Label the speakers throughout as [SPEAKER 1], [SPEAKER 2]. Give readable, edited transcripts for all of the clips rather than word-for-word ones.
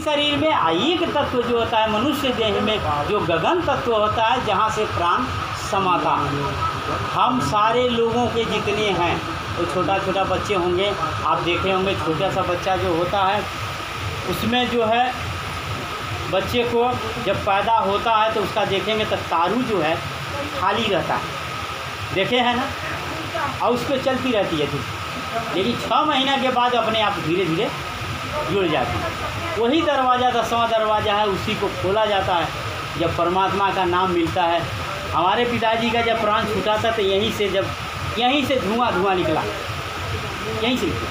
[SPEAKER 1] शरीर में एक तत्व जो होता है मनुष्य देह में, जो गगन तत्व होता है, जहाँ से प्राण समाता है। हम सारे लोगों के जितने हैं, तो छोटा छोटा बच्चे होंगे, आप देखे होंगे छोटा सा बच्चा जो होता है उसमें जो है बच्चे को जब पैदा होता है तो उसका देखेंगे तो तारू जो है खाली रहता है, देखे हैं ना, और उस पर चलती रहती है धूप, लेकिन 6 महीना के बाद अपने आप धीरे धीरे जुड़ जाती है। वही दरवाज़ा 10वां दरवाज़ा है, उसी को खोला जाता है जब परमात्मा का नाम मिलता है। हमारे पिताजी का जब प्राण छूटा था तो यहीं से धुआं निकला, यहीं से निकला,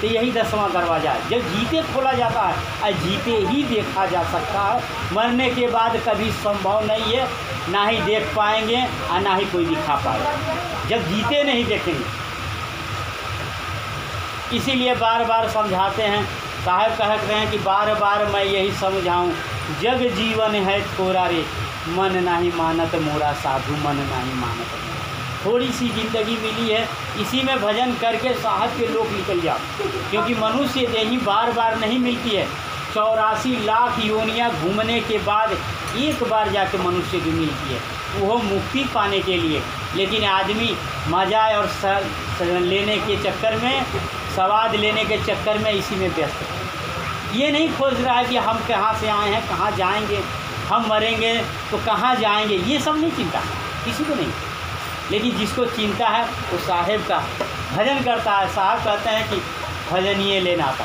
[SPEAKER 1] तो यही 10वां दरवाज़ा है। जब जीते खोला जाता है और जीते ही देखा जा सकता है, मरने के बाद कभी संभव नहीं है, ना ही देख पाएंगे और ना ही कोई दिखा पाएगा, जब जीते नहीं देखेंगे। इसीलिए बार बार समझाते हैं, साहब कहते हैं कि बार बार मैं यही समझाऊं, जग जीवन है थोड़ा रे, मन नहीं मानत मोरा साधु, मन नहीं मानत। थोड़ी सी ज़िंदगी मिली है, इसी में भजन करके साहब के लोग निकल जाओ, क्योंकि मनुष्य देही बार बार नहीं मिलती है। 84 लाख योनियाँ घूमने के बाद एक बार जाके मनुष्य की मिलती है, वो मुक्ति पाने के लिए। लेकिन आदमी मजा और लेने के चक्कर में, स्वाद लेने के चक्कर में इसी में व्यस्त है। ये नहीं खोज रहा है कि हम कहाँ से आए हैं, कहाँ जाएंगे, हम मरेंगे तो कहाँ जाएंगे, ये सब नहीं चिंता किसी को नहीं। लेकिन जिसको चिंता है वो साहेब का भजन करता है। साहब कहते हैं कि भजन ये ले नाता,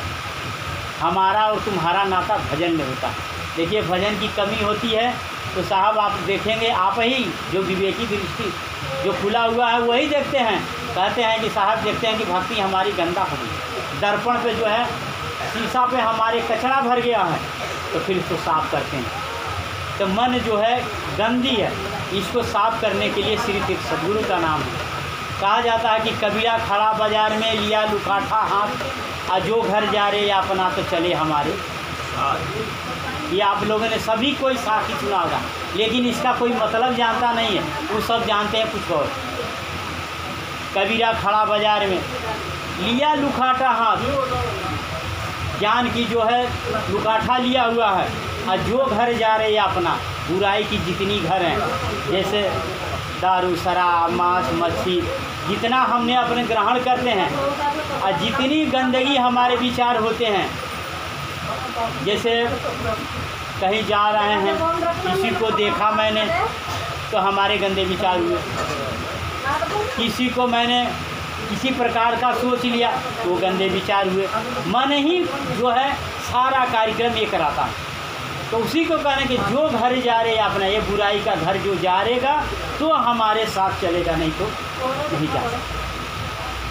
[SPEAKER 1] हमारा और तुम्हारा नाता भजन में होता है। देखिए भजन की कमी होती है तो साहब आप देखेंगे, आप ही जो विवेकी दृष्टि जो खुला हुआ है वही देखते हैं। कहते हैं कि साहब देखते हैं कि भक्ति हमारी गंदा हो गई, दर्पण पे जो है शीशा पे हमारे कचरा भर गया है, तो फिर इसको साफ करते हैं। तो मन जो है गंदी है, इसको साफ करने के लिए सिर्फ एक सद्गुरु का नाम है। कहा जाता है कि कबीरा खड़ा बाजार में लिया लुकाठा हाथ, और जो घर जा रहे अपना तो चले हमारे। ये आप लोगों ने सभी कोई साथी सुना होगा, लेकिन इसका कोई मतलब जानता नहीं है, वो सब जानते हैं कुछ और। कबीरा खड़ा बाजार में लिया लुकाठा हाथ, ज्ञान की जो है लुकाठा लिया हुआ है, और जो घर जा रहे अपना, बुराई की जितनी घर हैं, जैसे दारू शराब मांस मच्छी, जितना हमने अपने ग्रहण करते हैं, और जितनी गंदगी हमारे विचार होते हैं, जैसे कहीं जा रहे हैं, किसी को देखा मैंने तो हमारे गंदे विचार हुए, किसी को मैंने किसी प्रकार का सोच लिया तो वो गंदे विचार हुए। मन ही जो है सारा कार्यक्रम ये कराता है। तो उसी को कहने कि जो घर जा रहे अपना, ये बुराई का घर जो जा रहेगा तो हमारे साथ चलेगा, नहीं तो नहीं जा सकता।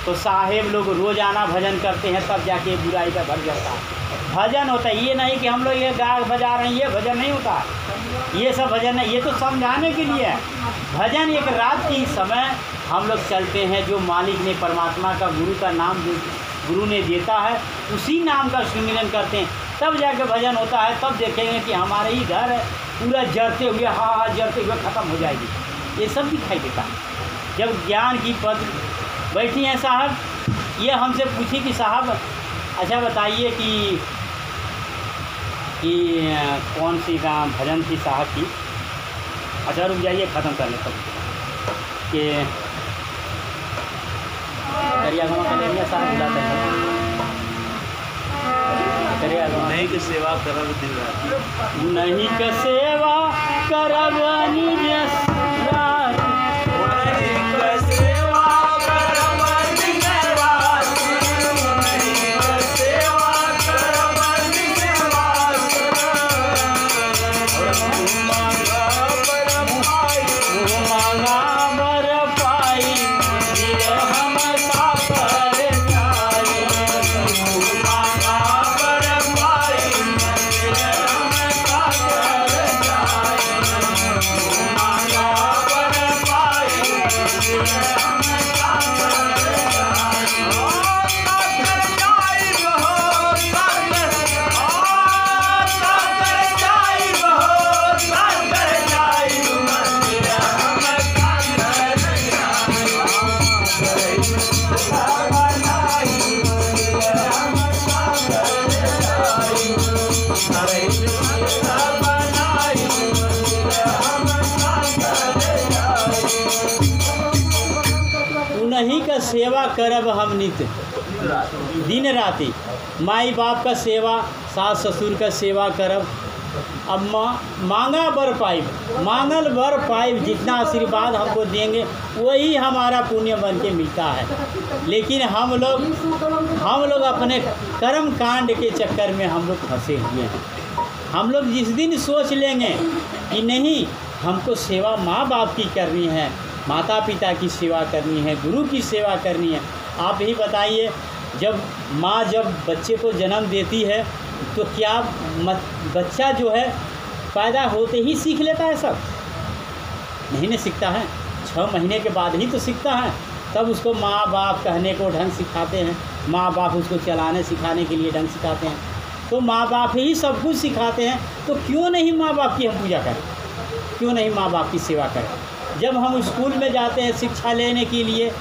[SPEAKER 1] तो साहेब लोग रोज़ाना भजन करते हैं, तब जाके बुराई का घर जाता है। भजन होता है, ये नहीं कि हम लोग ये गाय बजा रहे हैं, ये भजन नहीं होता। ये सब भजन नहीं, ये तो समझाने के लिए है। भजन एक रात के समय हम लोग चलते हैं, जो मालिक ने परमात्मा का गुरु का नाम जो गुरु ने देता है, उसी नाम का सुमिरन करते हैं, तब जाके भजन होता है। तब देखेंगे कि हमारे ही घर है पूरा जरते हुए, हाँ जरते हुए ख़त्म हो जाएगी। ये सब दिखाई देता है जब ज्ञान की पद बैठी हैं। साहब ये हमसे पूछी कि साहब अच्छा बताइए कि कौन सी गाँव भजन थी साहब की। अच्छा रुक जाइए, ख़त्म कर लेता हूँ कि दरिया गाँव का लेंगे साहब बुलाते हैं, दरिया गाँव
[SPEAKER 2] नहीं कि सेवा करब दिन रात,
[SPEAKER 1] नहीं के सेवा करब निरस रात,
[SPEAKER 2] नहीं कि सेवा करब दिन रात, नहीं कि सेवा करब दिन रात, मांगा बर पाई,
[SPEAKER 1] मांगा बर पाई,
[SPEAKER 2] हम सापर जाए, मांगा बर पाई, हम सापर जाए, मांगा अरे बनाई हम शंकर जाई।
[SPEAKER 1] उन्हीं का सेवा करब हम नित दिन राति, माई बाप का सेवा, सास ससुर का सेवा करब। अब मांगा बर पाइब, मांगल बर पाइब, जितना आशीर्वाद हमको देंगे वही हमारा पुण्य बन के मिलता है। लेकिन हम लोग अपने कर्म कांड के चक्कर में हम लोग फंसे हुए हैं। हम लोग जिस दिन सोच लेंगे कि नहीं हमको सेवा माँ बाप की करनी है, माता पिता की सेवा करनी है, गुरु की सेवा करनी है। आप ही बताइए, जब माँ जब बच्चे को जन्म देती है तो क्या बच्चा जो है पैदा होते ही सीख लेता है सब? नहीं न सीखता है, 6 महीने के बाद ही तो सीखता है। तब उसको माँ बाप कहने को ढंग सिखाते हैं, माँ बाप उसको चलाने सिखाने के लिए ढंग सिखाते हैं। तो माँ बाप ही सब कुछ सिखाते हैं, तो क्यों नहीं माँ बाप की हम पूजा करें, क्यों नहीं माँ बाप की सेवा करें? जब हम स्कूल में जाते हैं शिक्षा लेने के लिए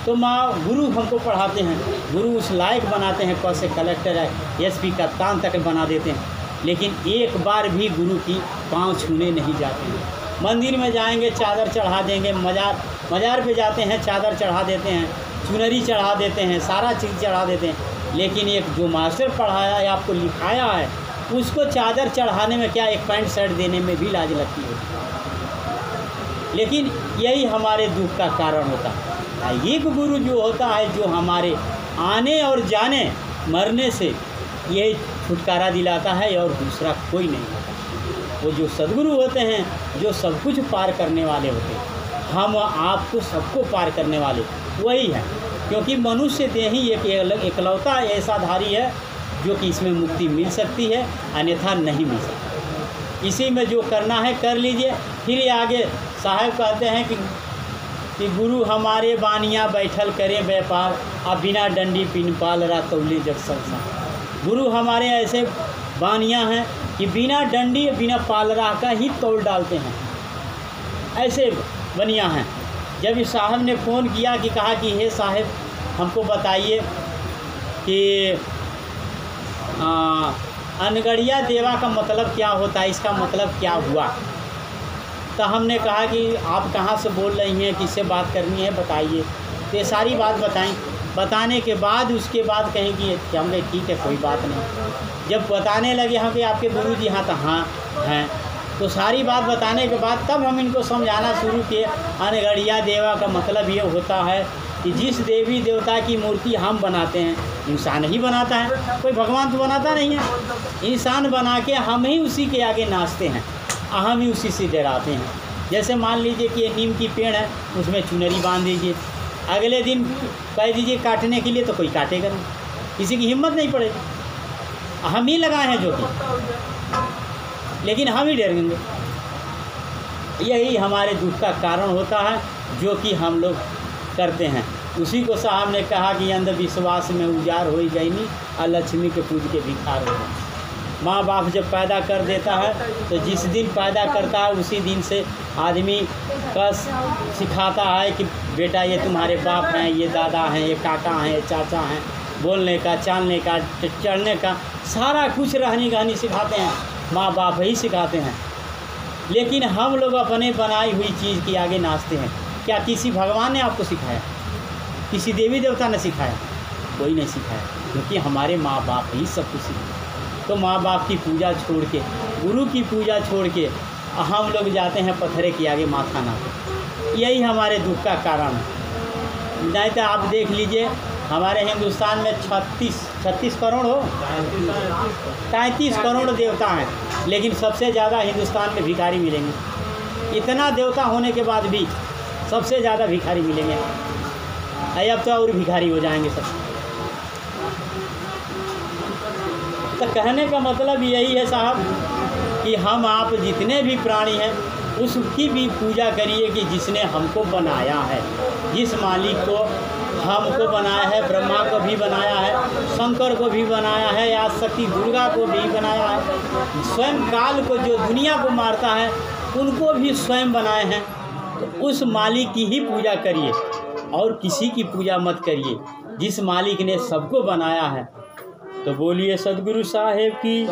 [SPEAKER 1] तो गुरु हमको पढ़ाते हैं, गुरु उस लायक बनाते हैं, कैसे कलेक्टर है, एसपी कप्तान तक बना देते हैं। लेकिन एक बार भी गुरु की पाँव छूने नहीं जाते हैं। मंदिर में जाएंगे चादर चढ़ा देंगे, मज़ार पे जाते हैं चादर चढ़ा देते हैं, चुनरी चढ़ा देते हैं, सारा चीज़ चढ़ा देते हैं। लेकिन एक जो मास्टर पढ़ाया है, आपको लिखाया है, उसको चादर चढ़ाने में क्या, एक पैंट शर्ट देने में भी लाज लगती है। लेकिन यही हमारे दुख का कारण होता है। एक गुरु जो होता है, जो हमारे आने और जाने मरने से ये छुटकारा दिलाता है, और दूसरा कोई नहीं होता। वो जो सद्गुरु होते हैं, जो सब कुछ पार करने वाले होते हैं, हम आपको सबको पार करने वाले वही हैं। क्योंकि मनुष्य देह ही एक एकलौता ऐसा धारी है जो कि इसमें मुक्ति मिल सकती है, अन्यथा नहीं मिल सकती। इसी में जो करना है कर लीजिए। फिर आगे साहब कहते हैं कि गुरु हमारे बानियाँ बैठल करें व्यापार, अब बिना डंडी पिन पाल रहा तौले जग संसार। गुरु हमारे ऐसे बानियाँ हैं कि बिना डंडी बिना पालरा का ही तौल डालते हैं, ऐसे बनिया हैं। जब इस साहब ने फ़ोन किया कि कहा कि हे साहब हमको बताइए कि अनगढ़िया देवा का मतलब क्या होता है, इसका मतलब क्या हुआ। तो हमने कहा कि आप कहाँ से बोल रही हैं, किससे बात करनी है बताइए। तो ये सारी बात बताएं। बताने के बाद उसके बाद कहें कि हमने ठीक है कोई बात नहीं। जब बताने लगे हम कि आपके गुरुजी हाँ, तो हाँ हैं, तो सारी बात बताने के बाद तब हम इनको समझाना शुरू किए। अनगढ़िया देवा का मतलब ये होता है कि जिस देवी देवता की मूर्ति हम बनाते हैं, इंसान ही बनाता है, कोई भगवान तो बनाता नहीं है। इंसान बना के हम ही उसी के आगे नाचते हैं, हम ही उसी से डराते हैं। जैसे मान लीजिए कि ये नीम की पेड़ है, उसमें चुनरी बांध दीजिए, अगले दिन कह दीजिए काटने के लिए तो कोई काटेगा नहीं, किसी की हिम्मत नहीं पड़ेगी। हम ही लगाए हैं जो कि, लेकिन हम ही डरेंगे। यही हमारे दुख का कारण होता है जो कि हम लोग करते हैं। उसी को साहब ने कहा कि अंधविश्वास में उजाड़ हो गई नहीं, और लक्ष्मी के पूज के भिखार हो गए। माँ बाप जब पैदा कर देता है तो जिस दिन पैदा करता है उसी दिन से आदमी का सिखाता है कि बेटा ये तुम्हारे बाप हैं, ये दादा हैं, ये काका हैं, ये चाचा हैं। बोलने का, चालने का, चढ़ने का, सारा कुछ रहनी कहनी सिखाते हैं, माँ बाप ही सिखाते हैं। लेकिन हम लोग अपने बनाई हुई चीज़ के आगे नाचते हैं। क्या किसी भगवान ने आपको सिखाया? किसी देवी देवता ने सिखाया? कोई नहीं सिखाया, क्योंकि हमारे माँ बाप ही सब कुछ सिखाते। तो माँ बाप की पूजा छोड़ के, गुरु की पूजा छोड़ के हम लोग जाते हैं पत्थरे के आगे माथा नापे। यही हमारे दुख का कारण है। नहीं तो आप देख लीजिए हमारे हिंदुस्तान में 36 करोड़ हो 33 करोड़ देवता हैं, लेकिन सबसे ज़्यादा हिंदुस्तान में भिखारी मिलेंगे। इतना देवता होने के बाद भी सबसे ज़्यादा भिखारी मिलेंगे। अब तो और भिखारी हो जाएंगे सब। तो कहने का मतलब यही है साहब कि हम आप जितने भी प्राणी हैं उसकी भी पूजा करिए कि जिसने हमको बनाया है, जिस मालिक को हमको बनाया है, ब्रह्मा को भी बनाया है, शंकर को भी बनाया है, या शक्ति दुर्गा को भी बनाया है, स्वयं काल को जो दुनिया को मारता है उनको भी स्वयं बनाए हैं। तो उस मालिक की ही पूजा करिए और किसी की पूजा मत करिए, जिस मालिक ने सबको बनाया है। तो बोलिए सद्गुरु साहेब की।